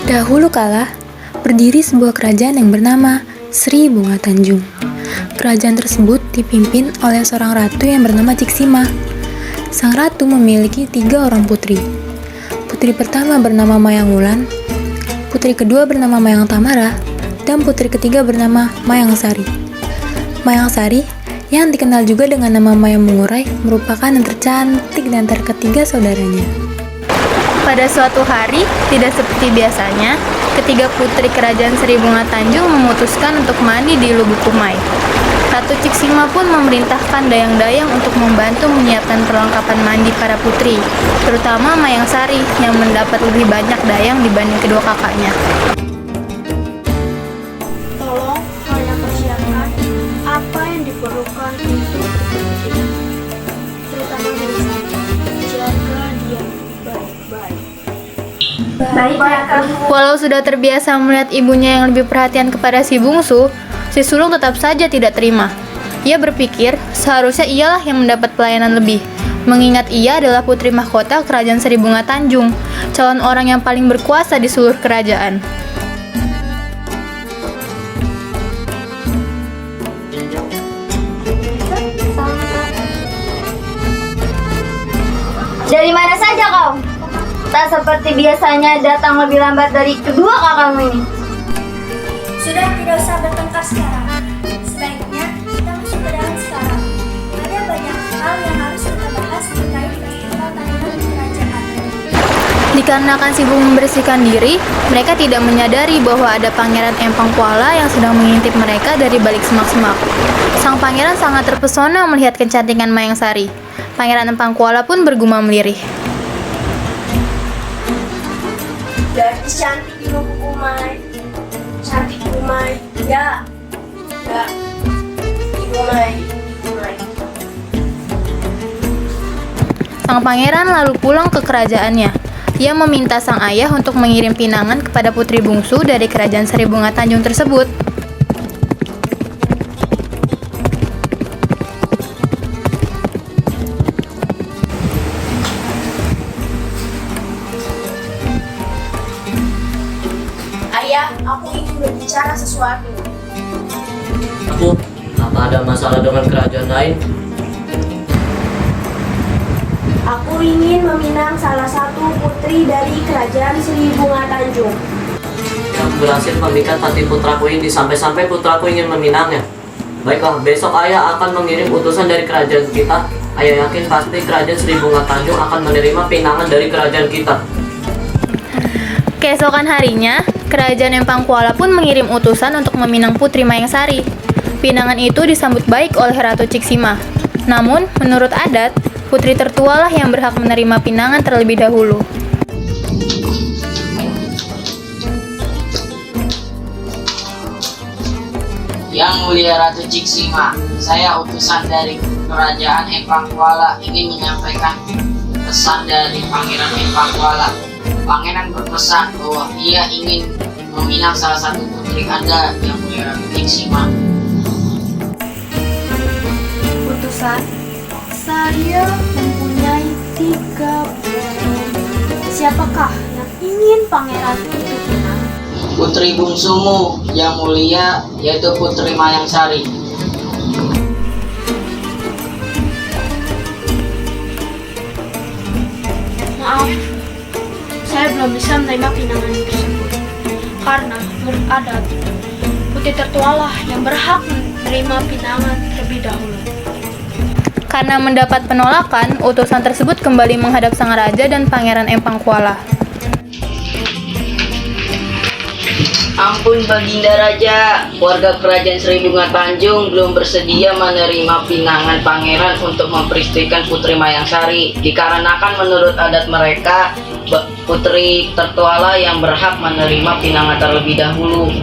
Dahulu kala, berdiri sebuah kerajaan yang bernama Sri Bunga Tanjung. Kerajaan tersebut dipimpin oleh seorang ratu yang bernama Ciksima. Sang ratu memiliki 3 orang putri. Putri pertama bernama Mayang Wulan, putri kedua bernama Mayang Tamara, dan putri ketiga bernama Mayang Sari. Mayang Sari, yang dikenal juga dengan nama Mayang Mengurai, merupakan yang tercantik di antara ketiga saudaranya. Pada suatu hari, tidak seperti biasanya, ketiga putri kerajaan Sri Bunga Tanjung memutuskan untuk mandi di Lubuk Kumai. Ratu Ciksima pun memerintahkan dayang-dayang untuk membantu menyiapkan perlengkapan mandi para putri, terutama Mayang Sari yang mendapat lebih banyak dayang dibanding kedua kakaknya. Tolong kalian persiapkan apa yang diperlukan untuk putri, terutama dari saya. Jaga dia baik-baik. Walau sudah terbiasa melihat ibunya yang lebih perhatian kepada si bungsu, si sulung tetap saja tidak terima. Ia berpikir seharusnya ialah yang mendapat pelayanan lebih, mengingat ia adalah putri mahkota kerajaan Sri Bunga Tanjung, calon orang yang paling berkuasa di seluruh kerajaan. Dari mana saja kau? Tak seperti biasanya datang lebih lambat dari kedua kakakmu ini. Sudah, tidak usah bertengkar sekarang. Sebaiknya kita masuk ke dalam sekarang. Ada banyak hal yang harus kita bahas terkait festival tahunan kerajaan. Dikarenakan sibuk membersihkan diri, mereka tidak menyadari bahwa ada Pangeran Empang Kuala yang sedang mengintip mereka dari balik semak-semak. Sang pangeran sangat terpesona melihat kecantikan Mayang Sari. Pangeran Empang Kuala pun bergumam lirih. Gadis cantik di Lubuk Kumai. Cantik di Kumai. Ya. Di Kumai. Sang pangeran lalu pulang ke kerajaannya. Ia meminta sang ayah untuk mengirim pinangan kepada putri bungsu dari kerajaan Sri Bunga Tanjung tersebut. Ayah, aku ingin berbicara sesuatu. Apa ada masalah dengan kerajaan lain? Aku ingin meminang salah satu putri dari kerajaan Sri Bunga Tanjung. Yang berhasil memikat hati putraku ini sampai-sampai putraku ingin meminangnya. Baiklah, besok ayah akan mengirim utusan dari kerajaan kita. Ayah yakin pasti kerajaan Sri Bunga Tanjung akan menerima pinangan dari kerajaan kita. Keesokan harinya, kerajaan Empang Kuala pun mengirim utusan untuk meminang putri Mayang Sari. Pinangan itu disambut baik oleh Ratu Ciksima. Namun, menurut adat, putri tertualah yang berhak menerima pinangan terlebih dahulu. Yang Mulia Ratu Ciksima, saya utusan dari Kerajaan Empang Kuala ingin menyampaikan pesan dari Pangeran Empang Kuala. Pangeran berpesan bahwa ia ingin meminang salah satu putri Anda, Yang Mulia Ratu Ciksima. Utusan, saya mempunyai 3 putri. Siapakah yang ingin pangeran itu pinang? Putri bungsumu, Yang Mulia, yaitu Putri Mayang Sari. Maaf, saya belum bisa menerima pinangan tersebut. Karena menurut adat, putri tertualah yang berhak menerima pinangan terlebih dahulu. Karena mendapat penolakan, utusan tersebut kembali menghadap sang raja dan Pangeran Empang Kuala. Ampun Baginda Raja, warga kerajaan Sri Bunga Tanjung belum bersedia menerima pinangan pangeran untuk memperistikan Putri Mayang Sari. Dikarenakan menurut adat mereka, putri tertualah yang berhak menerima pinangan terlebih dahulu.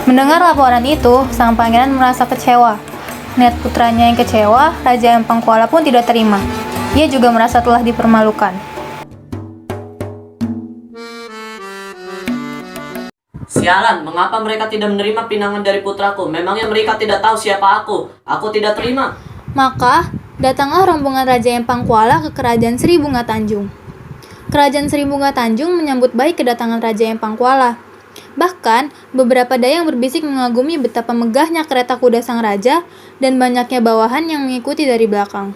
Mendengar laporan itu, sang pangeran merasa kecewa. Melihat putranya yang kecewa, Raja Empang Kuala pun tidak terima. Ia juga merasa telah dipermalukan. Sialan, mengapa mereka tidak menerima pinangan dari putraku? Memangnya mereka tidak tahu siapa aku? Aku tidak terima. Maka, datanglah rombongan Raja Empang Kuala ke kerajaan Sri Bunga Tanjung. Kerajaan Sri Bunga Tanjung menyambut baik kedatangan Raja Empang Kuala. Bahkan, beberapa dayang berbisik mengagumi betapa megahnya kereta kuda sang raja dan banyaknya bawahan yang mengikuti dari belakang.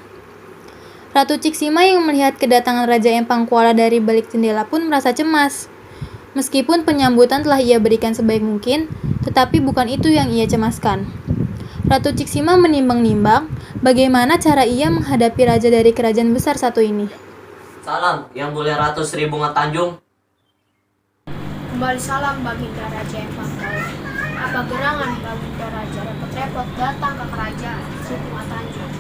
Ratu Ciksima yang melihat kedatangan Raja Empang Kuala dari balik jendela pun merasa cemas. Meskipun penyambutan telah ia berikan sebaik mungkin, tetapi bukan itu yang ia cemaskan. Ratu Ciksima menimbang-nimbang bagaimana cara ia menghadapi raja dari kerajaan besar satu ini. Salam, Yang Mulia Ratu Sri Bunga Tanjung. Kembali salam Baginda Raja Empang Kuala. Apa gerangan Baginda Raja repot-repot datang ke kerajaan Sri Bunga Tanjung?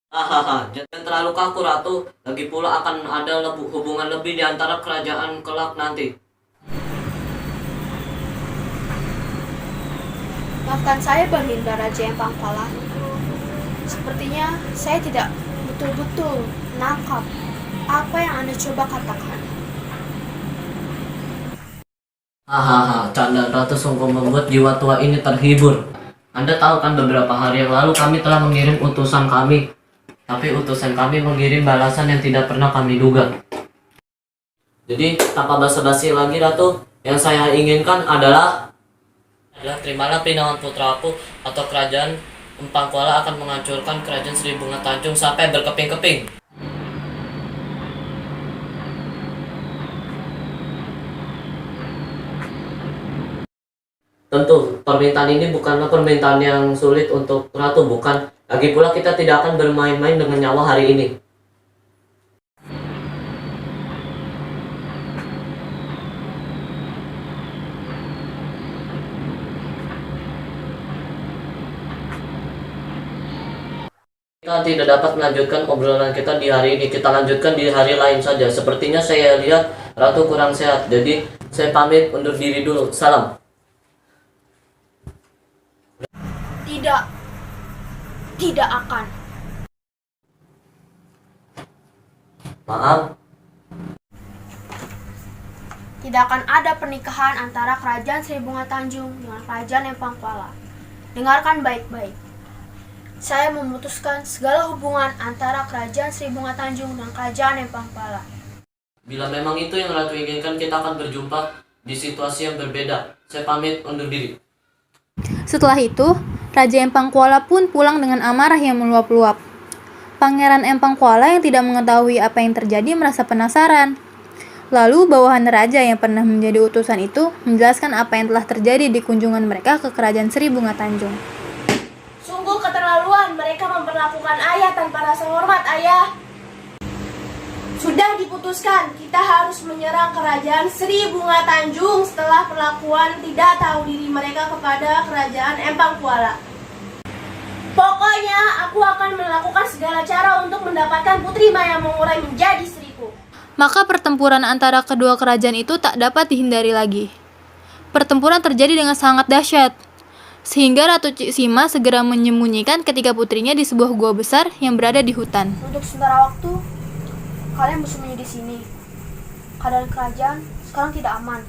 Hahaha, jangan terlalu kaku Ratu. Lagi pula akan ada hubungan lebih di antara kerajaan kelak nanti. Maafkan saya Baginda Raja Empang Kuala. Sepertinya saya tidak betul-betul menangkap apa yang Anda coba katakan. Hahaha, candaan Ratu sungguh membuat jiwa tua ini terhibur. Anda tahu kan beberapa hari yang lalu kami telah mengirim utusan kami. Tapi utusan kami mengirim balasan yang tidak pernah kami duga. Jadi, tanpa basa-basi lagi Ratu, yang saya inginkan adalah terimalah pinangan putraku atau kerajaan Empang Kuala akan menghancurkan kerajaan Sri Bunga Tanjung sampai berkeping-keping. Tentu, permintaan ini bukanlah permintaan yang sulit untuk Ratu, bukan. Lagi pula kita tidak akan bermain-main dengan nyawa hari ini. Kita tidak dapat melanjutkan obrolan kita di hari ini. Kita lanjutkan di hari lain saja. Sepertinya saya lihat Ratu kurang sehat. Jadi saya pamit undur diri dulu. Salam. Tidak akan. Maaf. Tidak akan ada pernikahan antara kerajaan Sri Bunga Tanjung dengan kerajaan Empang Kuala. Dengarkan baik-baik. Saya memutuskan segala hubungan antara kerajaan Sri Bunga Tanjung dan kerajaan Empang Kuala. Bila memang itu yang Ratu inginkan, kita akan berjumpa di situasi yang berbeda. Saya pamit undur diri. Setelah itu, Raja Empang Kuala pun pulang dengan amarah yang meluap-luap. Pangeran Empang Kuala yang tidak mengetahui apa yang terjadi merasa penasaran. Lalu bawahan raja yang pernah menjadi utusan itu menjelaskan apa yang telah terjadi di kunjungan mereka ke kerajaan Sri Bunga Tanjung. Sungguh keterlaluan mereka memperlakukan ayah tanpa rasa hormat, ayah. Sudah diputuskan, kita harus menyerang kerajaan Sri Bunga Tanjung setelah perlakuan tidak tahu diri mereka kepada kerajaan Empang Kuala. Pokoknya, aku akan melakukan segala cara untuk mendapatkan Putri Maya Mengurai menjadi istriku. Maka pertempuran antara kedua kerajaan itu tak dapat dihindari lagi. Pertempuran terjadi dengan sangat dahsyat, sehingga Ratu Ciksima segera menyembunyikan ketiga putrinya di sebuah gua besar yang berada di hutan. Untuk sementara waktu, kalian bersembunyi di sini. Keadaan kerajaan sekarang tidak aman.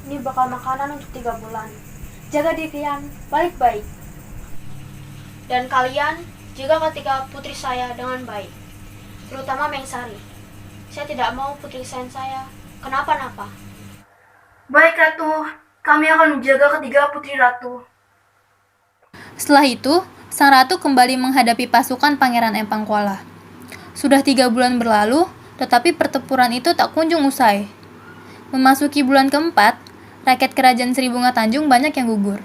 Ini bakal makanan untuk 3 bulan. Jaga diri kalian baik-baik. Dan kalian jaga ketiga putri saya dengan baik. Terutama Mengsari. Saya tidak mau putri saya kenapa-napa. Baik Ratu, kami akan menjaga ketiga putri Ratu. Setelah itu, sang ratu kembali menghadapi pasukan Pangeran Empang Kuala. Sudah 3 bulan berlalu, tetapi pertempuran itu tak kunjung usai. Memasuki bulan keempat, rakyat kerajaan Sri Bunga Tanjung banyak yang gugur.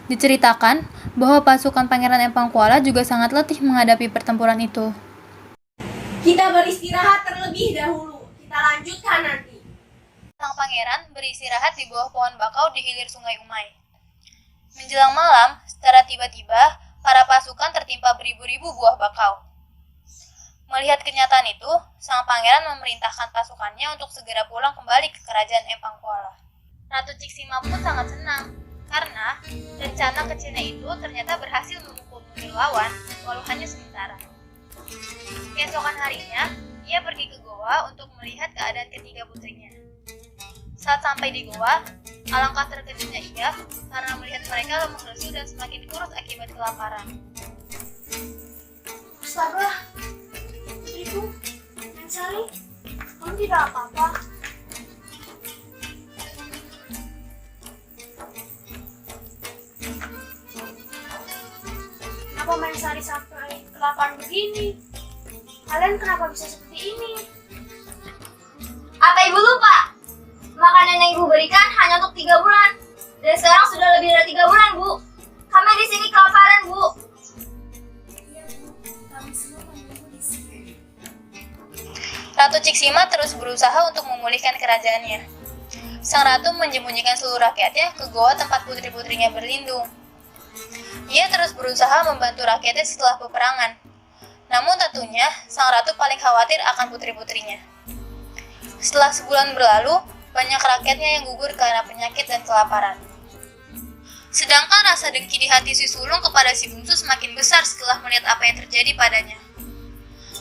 Diceritakan bahwa pasukan Pangeran Empang Kuala juga sangat letih menghadapi pertempuran itu. Kita beristirahat terlebih dahulu. Kita lanjutkan nanti. Sang pangeran beristirahat di bawah pohon bakau di hilir Sungai Umai. Menjelang malam, secara tiba-tiba, para pasukan tertimpa beribu-ribu buah bakau. Melihat kenyataan itu, sang pangeran memerintahkan pasukannya untuk segera pulang kembali ke kerajaan Empang Kuala. Ratu Ciksima pun sangat senang, karena rencana kecilnya itu ternyata berhasil memukul mundur lawan, walau hanya sementara. Keesokan harinya, ia pergi ke goa untuk melihat keadaan ketiga putrinya. Saat sampai di goa, alangkah terkejutnya ia karena melihat mereka lemah lesu dan semakin kurus akibat kelaparan. Astaga, putriku, Mengsari, kamu tidak apa-apa. Kenapa Mengsari sampai kelaparan begini? Kalian kenapa bisa seperti ini? Apa ibu lupa? Makanan yang ibu berikan hanya untuk 3 bulan. Dan sekarang sudah lebih dari 3 bulan, Bu. Kami di sini kelaparan, Bu. Ratu Ciksima terus berusaha untuk memulihkan kerajaannya. Sang ratu menyembunyikan seluruh rakyatnya ke goa tempat putri-putrinya berlindung. Ia terus berusaha membantu rakyatnya setelah peperangan. Namun tentunya, sang ratu paling khawatir akan putri-putrinya. Setelah sebulan berlalu, banyak rakyatnya yang gugur karena penyakit dan kelaparan. Sedangkan rasa dengki di hati si sulung kepada si bungsu semakin besar setelah melihat apa yang terjadi padanya.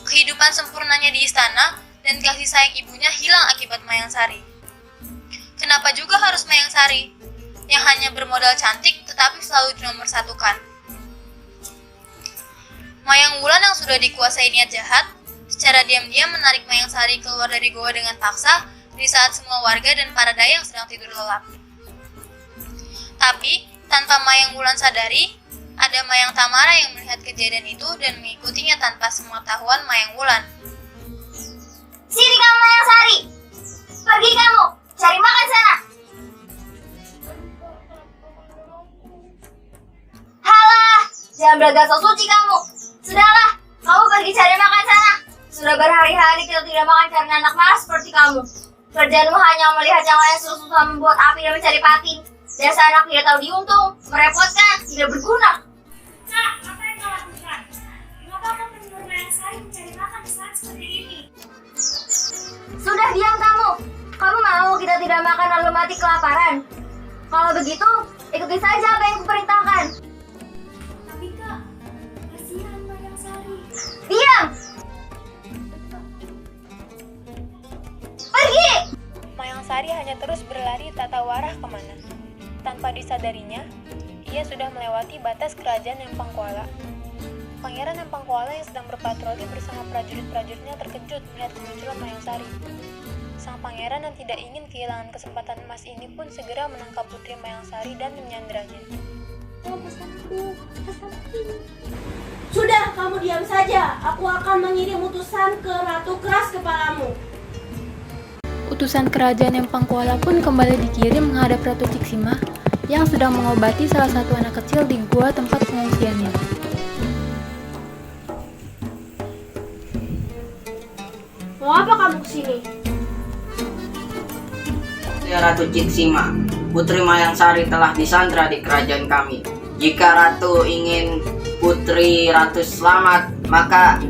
Kehidupan sempurnanya di istana dan kasih sayang ibunya hilang akibat Mayang Sari. Kenapa juga harus Mayang Sari, yang hanya bermodal cantik tetapi selalu dinomorsatukan? Mayang Wulan yang sudah dikuasai niat jahat, secara diam-diam menarik Mayang Sari keluar dari goa dengan paksa di saat semua warga dan para dayang sedang tidur lelap. Tapi, tanpa Mayang Wulan sadari, ada Mayang Tamara yang melihat kejadian itu dan mengikutinya tanpa sepengetahuan Mayang Wulan. Sini kamu, Mayang Sari. Pergi kamu, cari makan sana. Halah, jangan belaga sok suci kamu. Sudahlah, kamu pergi cari makan sana. Sudah berhari-hari kita tidak makan karena anak malas seperti kamu. Kerjaanmu hanya melihat yang lain susah-susah membuat api dan mencari patin. Dasar anak tidak tahu diuntung, merepotkan, tidak berguna. Nak, apa yang kau lakukan? Mengapa kau menyuruh Mayang Sari mencari makan di saat seperti ini? Sudah diam kamu. Kamu mau kita tidak makan lalu mati kelaparan? Kalau begitu, ikuti saja apa yang kuperintahkan. Tapi Kak, kasihan Mayang Sari. Diam! Pergi! Mayang Sari hanya terus berlari tak tahu arah kemana. Tanpa disadarinya, ia sudah melewati batas kerajaan Empangkuala. Pangeran Empangkuala yang sedang berpatroli bersama prajurit-prajuritnya terkejut melihat kemunculan Mayang Sari. Sang pangeran yang tidak ingin kehilangan kesempatan emas ini pun segera menangkap putri Mayang Sari dan menyandranya. Sudah, kamu diam saja. Aku akan mengirim utusan ke Ratu Keras Kepalamu. Utusan kerajaan Empangkuala pun kembali dikirim menghadap Ratu Ciksima yang sedang mengobati salah satu anak kecil di gua tempat pengungsiannya. Mau apa kamu kesini? Ya Ratu Ciksima, Putri Mayang Sari telah disandra di kerajaan kami. Jika Ratu ingin Putri Ratu selamat, maka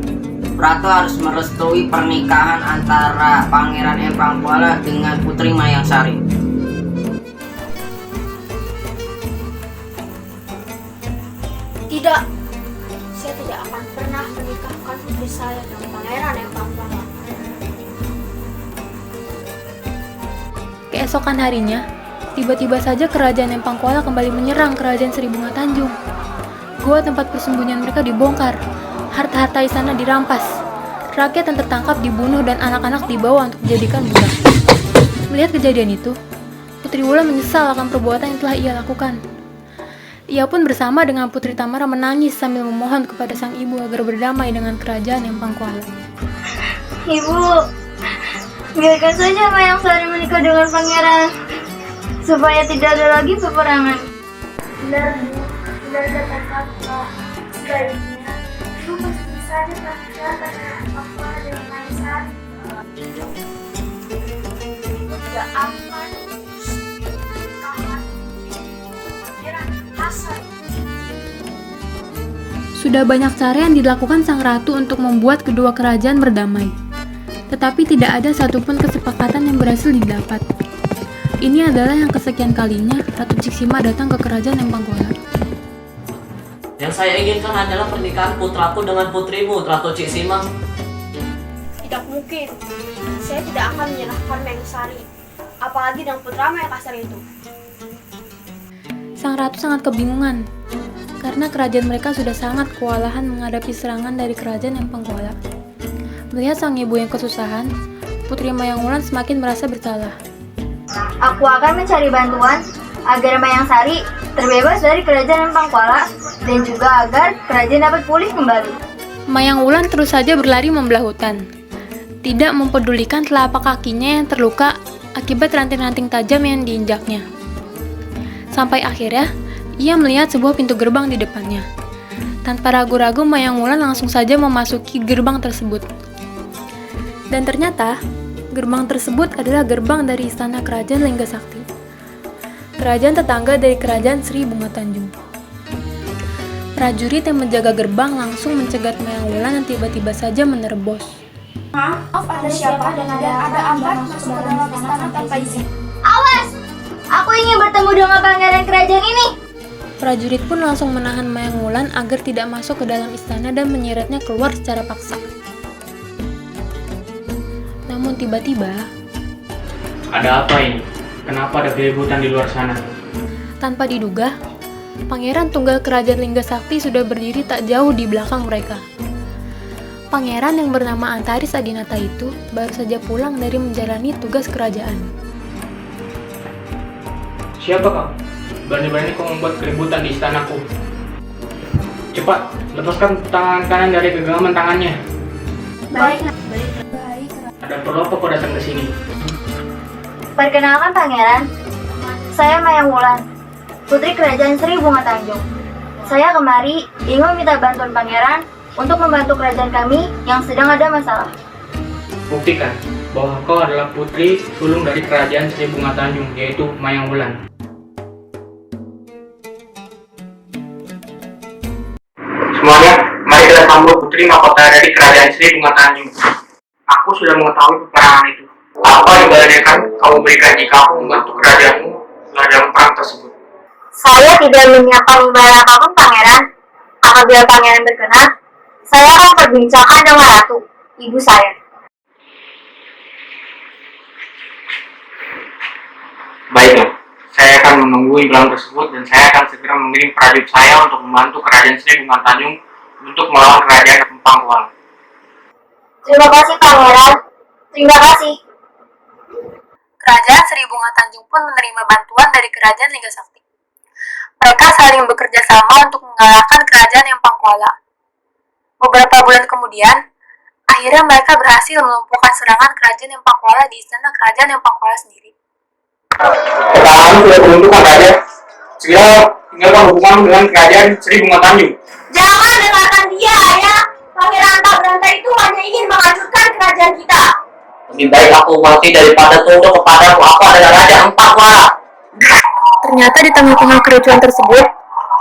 Ratu harus merestui pernikahan antara Pangeran Empangkuala dengan Putri Mayang Sari. Tidak, saya tidak akan pernah menikahkan putri saya dengan Pangeran Empangkuala. Keesokan harinya, tiba-tiba saja kerajaan Empangkuala kembali menyerang kerajaan Sri Bunga Tanjung. Gua tempat persembunyian mereka dibongkar, harta-harta istana dirampas, rakyat yang tertangkap dibunuh dan anak-anak dibawa untuk dijadikan budak. Melihat kejadian itu, Putri Wulan menyesal akan perbuatan yang telah ia lakukan. Ia pun bersama dengan Putri Tamara menangis sambil memohon kepada sang ibu agar berdamai dengan kerajaan Empangkuala. Ibu, biarkan saja Mayang Sari menikah dengan pangeran, supaya tidak ada lagi peperangan. Benar, Bu. Benar kata kakak. Sebaiknya, ibu mesti saja menikah dengan Empangkuala dengan Mayang Sari. Ibu tidak akan pernikahan Pangeran Hasan. Sudah banyak cara yang dilakukan sang ratu untuk membuat kedua kerajaan berdamai. Tetapi tidak ada satupun kesepakatan yang berhasil didapat. Ini adalah yang kesekian kalinya Ratu Ciksima datang ke kerajaan Empangkuala. Yang saya inginkan adalah pernikahan putraku dengan putrimu, Ratu Ciksima. Tidak mungkin. Saya tidak akan menyerahkan Mayang Sari, apalagi dengan putra yang kasar itu. Sang ratu sangat kebingungan. karena kerajaan mereka sudah sangat kewalahan menghadapi serangan dari kerajaan Empang Kuala. Melihat sang ibu yang kesusahan, Putri Mayang Wulan semakin merasa bersalah. Aku akan mencari bantuan agar Mayang Sari terbebas dari kerajaan Empang Kuala dan juga agar kerajaan dapat pulih kembali. Mayang Wulan terus saja berlari membelah hutan, tidak mempedulikan telapak kakinya yang terluka akibat ranting-ranting tajam yang diinjaknya. Sampai akhirnya, ia melihat sebuah pintu gerbang di depannya. Tanpa ragu-ragu, Mayang Wulan langsung saja memasuki gerbang tersebut. Dan ternyata, gerbang tersebut adalah gerbang dari istana kerajaan Lingga Sakti, kerajaan tetangga dari kerajaan Sri Bunga Tanjung. Prajurit yang menjaga gerbang langsung mencegat Mayang Wulan yang tiba-tiba saja menerobos. Ada siapa dan ada apa masuk ke dalam istana tanpa izin? Awas! Aku ingin bertemu dengan pangeran kerajaan ini. Prajurit pun langsung menahan Mayang Wulan agar tidak masuk ke dalam istana dan menyeretnya keluar secara paksa. Namun tiba-tiba, Ada apa ini? Kenapa ada keributan di luar sana? tanpa diduga, Pangeran Tunggal Kerajaan Lingga Sakti sudah berdiri tak jauh di belakang mereka. Pangeran yang bernama Antaris Adinata itu baru saja pulang dari menjalani tugas kerajaan. Siapa kau? Berani-berani kau membuat keributan di istanaku. Cepat, lepaskan tangan kanan dari genggaman tangannya. Baik. Ada perlu apa kau datang ke sini? Perkenalkan pangeran, saya Mayang Wulan, putri kerajaan Sri Bunga Tanjung. Saya kemari ingin meminta bantuan pangeran untuk membantu kerajaan kami yang sedang ada masalah. Buktikan bahwa kau adalah putri sulung dari kerajaan Sri Bunga Tanjung, yaitu Mayang Wulan. Semuanya, mari kita sambut putri mahkota dari kerajaan Sri Bunga Tanjung. Aku sudah mengetahui peperangan itu. Apa imbalan yang akan kamu berikan jika aku membantu kerajaanmu dalam perang tersebut? Saya tidak menyiapkan imbalan apapun pangeran. Apabila pangeran berkenan, saya akan perbincangkan dengan ratu, ibu saya. Baiklah, saya akan menunggu imbalan tersebut dan saya akan segera mengirim prajurit saya untuk membantu kerajaan Sri Bunga Tanjung untuk melawan kerajaan Empang Kuala. Terima kasih pangeran. Terima kasih. Kerajaan Sri Bunga Tanjung pun menerima bantuan dari kerajaan Lingga Sakti. Mereka saling bekerja sama untuk mengalahkan kerajaan Empang Kuala. Beberapa bulan kemudian, akhirnya mereka berhasil melumpuhkan serangan kerajaan Empang Kuala di istana kerajaan Empang Kuala sendiri. Pertahanan sudah teruntukkan raja. Segera tinggalkan hubungan dengan kerajaan Sri Bunga Tanjung. Jangan dengarkan dia, ayah. Pangeran tak berantai itu hanya ingin menghancurkan kerajaan kita. Lebih baik aku mati daripada tunduk kepadamu. Aku adalah Raja Empang Kuala. Ternyata di tengah-tengah kericuan tersebut,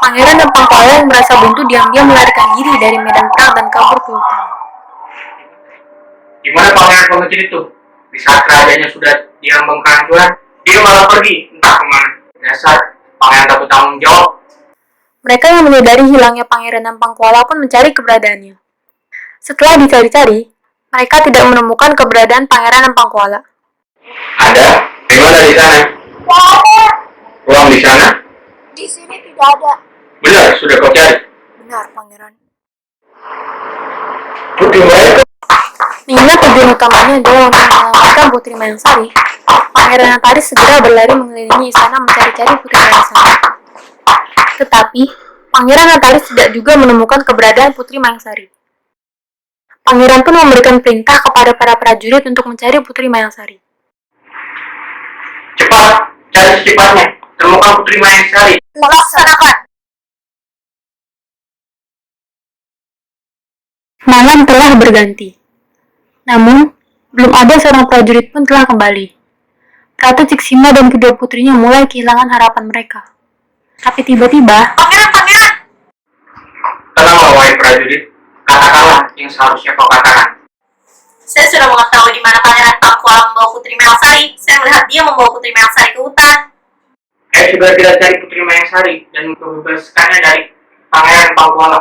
Pangeran Empang Kuala yang merasa buntu diam-diam melarikan diri dari medan perang dan kabur ke hutan. Di mana pangeran pemikir itu? Di saat kerajaannya sudah diambang kehancuran, dia malah pergi entah kemana. Dasar pangeran tak bertanggung jawab. Mereka yang menyadari hilangnya Pangeran Empang Kuala pun mencari keberadaannya. Setelah dicari-cari, mereka tidak menemukan keberadaan Pangeran Empang Kuala. Ada? Di mana di sana? Tidak ada. Ruang di sana? Di sini tidak ada. Benar, sudah kau cari. Benar, Pangeran. Putri mereka. Mengingat tujuan utamanya adalah untuk menyelamatkan Putri Mayang Sari, Pangeran Antaris segera berlari mengelilingi istana mencari-cari Putri Mayang Sari. Tetapi, Pangeran Antaris tidak juga menemukan keberadaan Putri Mayang Sari. Pangeran pun memberikan perintah kepada para prajurit untuk mencari Putri Mayang Sari. Cepat, cari secepatnya. Temukan Putri Mayang Sari. Laksanakan. Malam telah berganti. Namun, belum ada seorang prajurit pun telah kembali. Ratu Ciksima dan kedua putrinya mulai kehilangan harapan mereka. Tapi tiba-tiba, Pangeran. Tenanglah wahai prajurit. Katakanlah yang seharusnya kau katakan. Saya sudah mengetahui di mana Pangeran Empang Kuala membawa Putri Mayang Sari. Saya melihat dia membawa Putri Mayang Sari ke hutan. Ayo segera kita cari Putri Mayang Sari dan membebaskannya dari Pangeran Empang Kuala.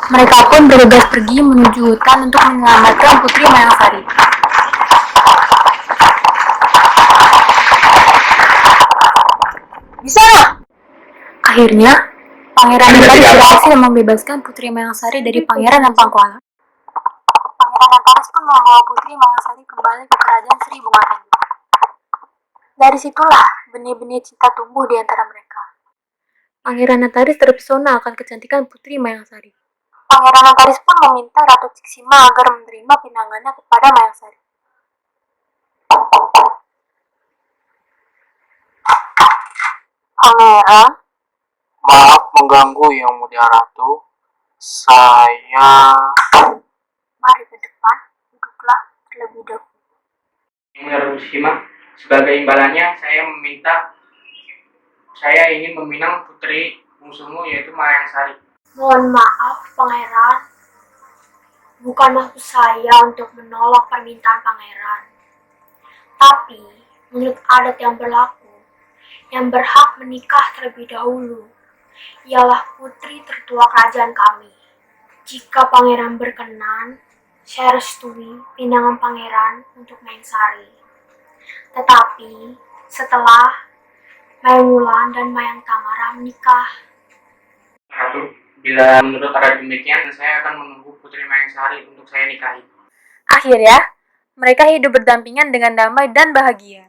mereka pun bergegas pergi menuju hutan untuk menyelamatkan Putri Mayang Sari. Di sana. Akhirnya, Pangeran Antares berhasil membebaskan Putri Mayangsari dari Pangeran Empangkuala. Pangeran Antares pun membawa Putri Mayangsari kembali ke kerajaan Sri Bunga Tanjung. Dari situlah benih-benih cinta tumbuh di antara mereka. Pangeran Antares terpesona akan kecantikan Putri Mayangsari. Pangeran Antares pun meminta Ratu Ciksima agar menerima pinangannya kepada Mayangsari. Pangeran, Maaf mengganggu Yang Mulia Ratu. Saya... mari ke depan, duduklah terlebih dahulu. Yang Mulia Ratu Ciksima, sebagai imbalannya saya ingin meminang putri bungsumu yaitu Mayangsari. Mohon maaf, Pangeran. Bukan maksud saya untuk menolak permintaan Pangeran. Tapi, menurut adat yang berlaku, yang berhak menikah terlebih dahulu ialah putri tertua kerajaan kami. Jika Pangeran berkenan, saya restui pinangan Pangeran untuk Mayangsari. Tetapi, setelah Mayang Wulan dan Mayang Tamara menikah, Ratu, bila menurut adat demikian, saya akan menunggu Putri Mayangsari untuk saya nikahi. Akhirnya, mereka hidup berdampingan dengan damai dan bahagia.